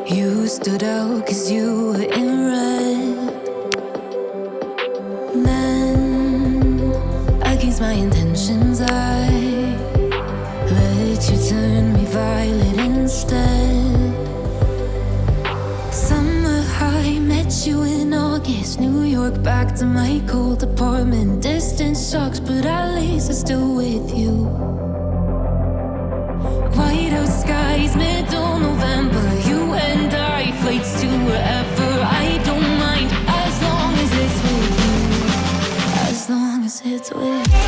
You stood out 'cause you were in red. Then, against my intentions, I let you turn me violet instead. Summer high, met you in August. New York, back to my cold apartment. Distance sucks, but at least I'm still with you. White out skies, middle November. You and I, flights to wherever. I don't mind, as long as it's with you. As long as it's with you.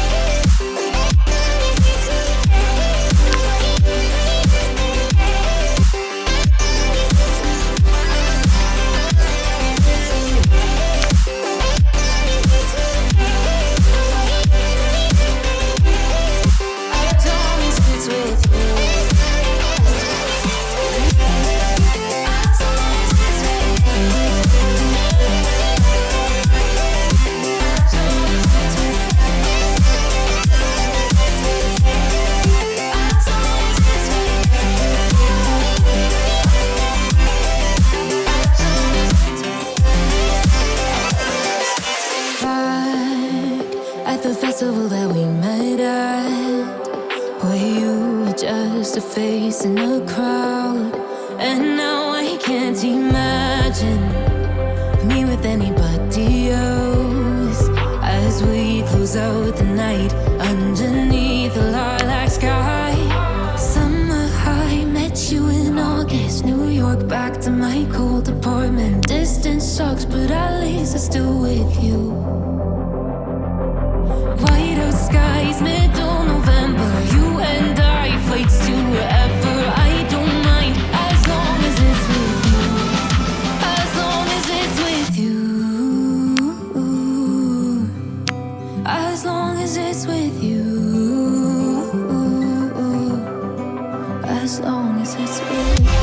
At the festival that we met at, where you were just a face in a crowd. And now I can't imagine me with anybody else. As we close out the night underneath the lilac sky. Summer high, met you in August. New York, back to my cold apartment. Distance sucks, but at least I'm still with you. White out skies, middle November. You and I, flights to wherever. I don't mind, as long as it's with you. As long as it's with you. As long as it's with you. As long as it's with you.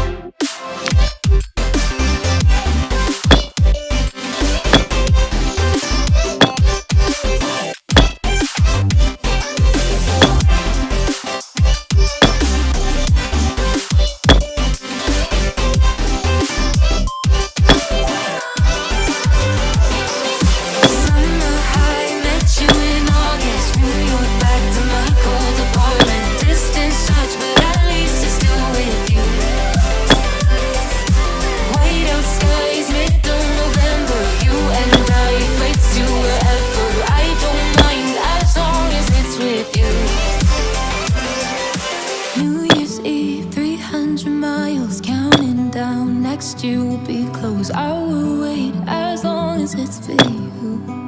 Miles counting down. Next year will be close. I will wait as long as it's for you.